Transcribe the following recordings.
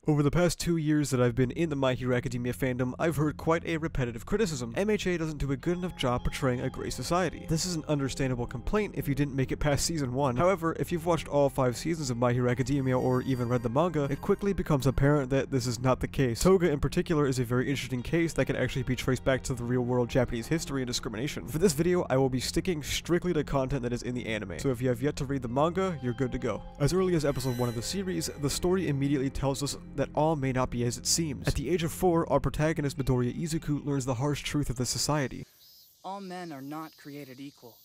Over the past 2 years that I've been in the My Hero Academia fandom, I've heard quite a repetitive criticism. MHA doesn't do a good enough job portraying a grey society. This is an understandable complaint if you didn't make it past season 1. However, if you've watched all 5 seasons of My Hero Academia or even read the manga, it quickly becomes apparent that this is not the case. Toga in particular is a very interesting case that can actually be traced back to the real-world Japanese history and discrimination. For this video, I will be sticking strictly to content that is in the anime, so if you have yet to read the manga, you're good to go. As early as episode 1 of the series, the story immediately tells us that all may not be as it seems. At the age of 4, our protagonist Midoriya Izuku learns the harsh truth of this society. All men are not created equal.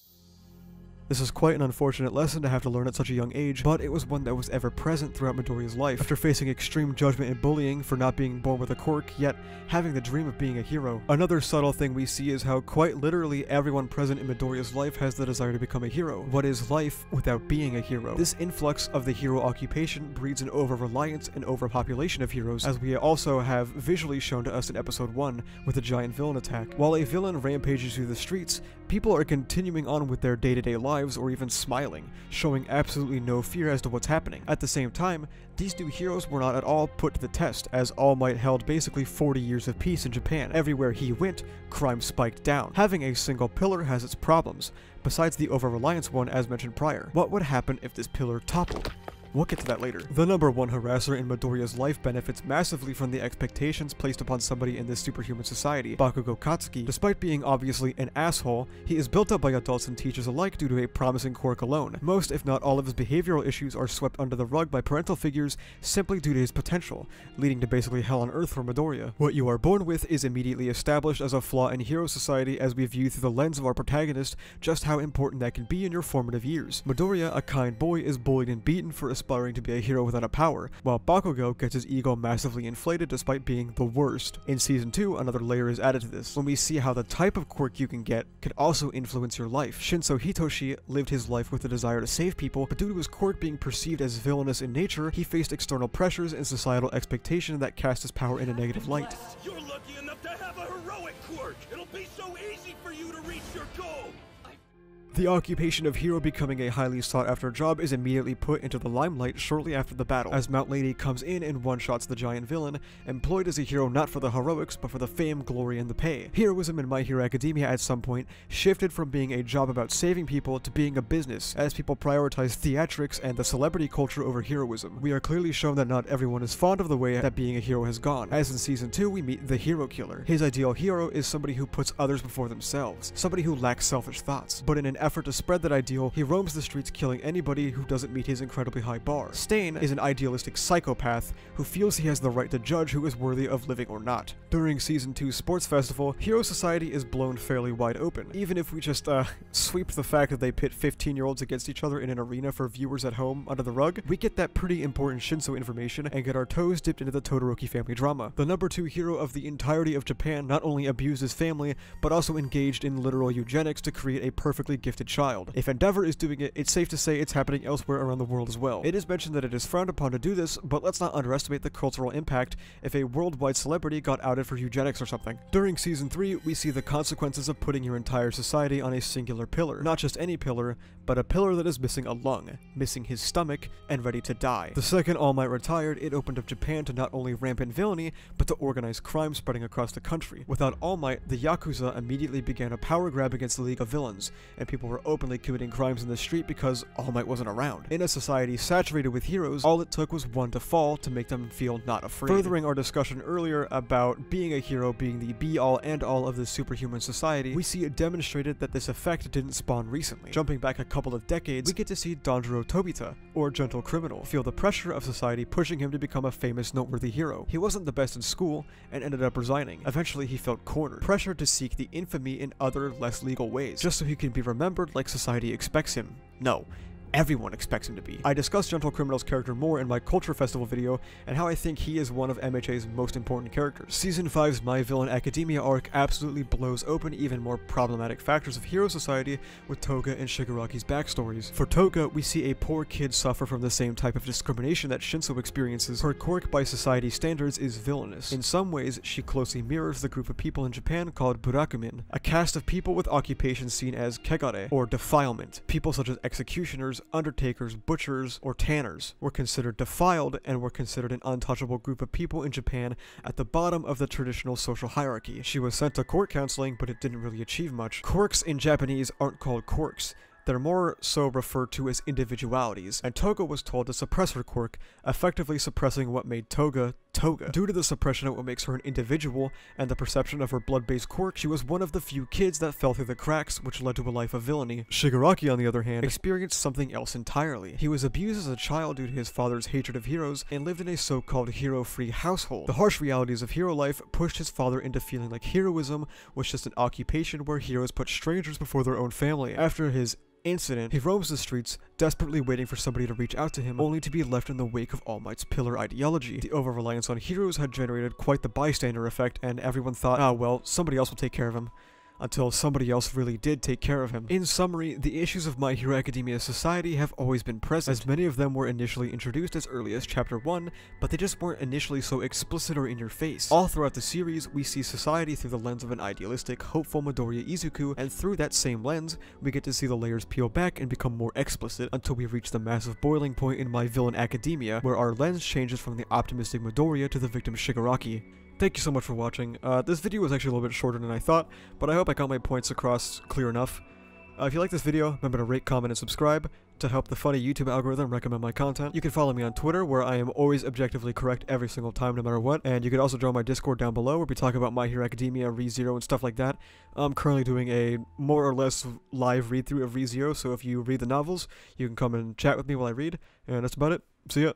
This is quite an unfortunate lesson to have to learn at such a young age, but it was one that was ever present throughout Midoriya's life. After facing extreme judgment and bullying for not being born with a quirk, yet having the dream of being a hero. Another subtle thing we see is how quite literally everyone present in Midoriya's life has the desire to become a hero. What is life without being a hero? This influx of the hero occupation breeds an over-reliance and overpopulation of heroes, as we also have visually shown to us in episode 1 with the giant villain attack. While a villain rampages through the streets, people are continuing on with their day-to-day lives or even smiling, showing absolutely no fear as to what's happening. At the same time, these new heroes were not at all put to the test, as All Might held basically 40 years of peace in Japan. Everywhere he went, crime spiked down. Having a single pillar has its problems, besides the over-reliance one as mentioned prior. What would happen if this pillar toppled? We'll get to that later. The #1 harasser in Midoriya's life benefits massively from the expectations placed upon somebody in this superhuman society, Bakugo Katsuki. Despite being obviously an asshole, he is built up by adults and teachers alike due to a promising quirk alone. Most, if not all of his behavioral issues are swept under the rug by parental figures simply due to his potential, leading to basically hell on earth for Midoriya. What you are born with is immediately established as a flaw in hero society as we view through the lens of our protagonist just how important that can be in your formative years. Midoriya, a kind boy, is bullied and beaten for aspiring to be a hero without a power, while Bakugo gets his ego massively inflated despite being the worst. In season 2, another layer is added to this, when we see how the type of quirk you can get could also influence your life. Shinso Hitoshi lived his life with a desire to save people, but due to his quirk being perceived as villainous in nature, he faced external pressures and societal expectation that cast his power in a negative light. You're lucky enough to have a heroic quirk! It'll be so easy for you to reach your goal! The occupation of hero becoming a highly sought-after job is immediately put into the limelight shortly after the battle, as Mount Lady comes in and one-shots the giant villain, employed as a hero not for the heroics, but for the fame, glory, and the pay. Heroism in My Hero Academia at some point shifted from being a job about saving people to being a business, as people prioritize theatrics and the celebrity culture over heroism. We are clearly shown that not everyone is fond of the way that being a hero has gone, as in season 2 we meet the hero killer. His ideal hero is somebody who puts others before themselves, somebody who lacks selfish thoughts, but in an effort to spread that ideal, he roams the streets killing anybody who doesn't meet his incredibly high bar. Stain is an idealistic psychopath who feels he has the right to judge who is worthy of living or not. During season 2's sports festival, hero society is blown fairly wide open. Even if we just sweep the fact that they pit 15-year-olds against each other in an arena for viewers at home under the rug, we get that pretty important Shinso information and get our toes dipped into the Todoroki family drama. The #2 hero of the entirety of Japan not only abused his family, but also engaged in literal eugenics to create a perfectly gifted child. If Endeavor is doing it, it's safe to say it's happening elsewhere around the world as well. It is mentioned that it is frowned upon to do this, but let's not underestimate the cultural impact if a worldwide celebrity got outed for eugenics or something. During season 3, we see the consequences of putting your entire society on a singular pillar. Not just any pillar, but a pillar that is missing a lung, missing his stomach, and ready to die. The second All Might retired, it opened up Japan to not only rampant villainy, but to organized crime spreading across the country. Without All Might, the Yakuza immediately began a power grab against the League of Villains, and people were openly committing crimes in the street because All Might wasn't around. In a society saturated with heroes, all it took was one to fall to make them feel not afraid. Furthering our discussion earlier about being a hero being the be-all and all of this superhuman society, we see it demonstrated that this effect didn't spawn recently. Jumping back a couple of decades, we get to see Danjuro Tobita, or Gentle Criminal, feel the pressure of society pushing him to become a famous, noteworthy hero. He wasn't the best in school and ended up resigning. Eventually he felt cornered, pressured to seek the infamy in other, less legal ways, just so he can be remembered like society expects him. No. Everyone expects him to be. I discussed Gentle Criminal's character more in my Culture Festival video, and how I think he is one of MHA's most important characters. Season 5's My Villain Academia arc absolutely blows open even more problematic factors of hero society with Toga and Shigaraki's backstories. For Toga, we see a poor kid suffer from the same type of discrimination that Shinso experiences. Her quirk by society standards is villainous. In some ways, she closely mirrors the group of people in Japan called Burakumin, a caste of people with occupations seen as kegare, or defilement. People such as executioners, undertakers, butchers, or tanners were considered defiled and were considered an untouchable group of people in Japan at the bottom of the traditional social hierarchy. She was sent to court counseling, but it didn't really achieve much. Quirks in Japanese aren't called quirks. They're more so referred to as individualities, and Toga was told to suppress her quirk, effectively suppressing what made Toga Toga. Due to the suppression of what makes her an individual and the perception of her blood-based quirk, she was one of the few kids that fell through the cracks, which led to a life of villainy. Shigaraki, on the other hand, experienced something else entirely. He was abused as a child due to his father's hatred of heroes and lived in a so-called hero-free household. The harsh realities of hero life pushed his father into feeling like heroism was just an occupation where heroes put strangers before their own family. After his incident, he roams the streets, desperately waiting for somebody to reach out to him, only to be left in the wake of All Might's pillar ideology. The over-reliance on heroes had generated quite the bystander effect, and everyone thought, ah well, somebody else will take care of him. Until somebody else really did take care of him. In summary, the issues of My Hero Academia's society have always been present, as many of them were initially introduced as early as Chapter 1, but they just weren't initially so explicit or in your face. All throughout the series, we see society through the lens of an idealistic, hopeful Midoriya Izuku, and through that same lens, we get to see the layers peel back and become more explicit until we reach the massive boiling point in My Villain Academia, where our lens changes from the optimistic Midoriya to the victim Shigaraki. Thank you so much for watching. This video was actually a little bit shorter than I thought, but I hope I got my points across clear enough. If you like this video, remember to rate, comment, and subscribe to help the funny YouTube algorithm recommend my content. You can follow me on Twitter, where I am always objectively correct every single time, no matter what, and you can also join my Discord down below, where we talk about My Hero Academia, ReZero, and stuff like that. I'm currently doing a more or less live read-through of ReZero, so if you read the novels, you can come and chat with me while I read, and that's about it. See ya!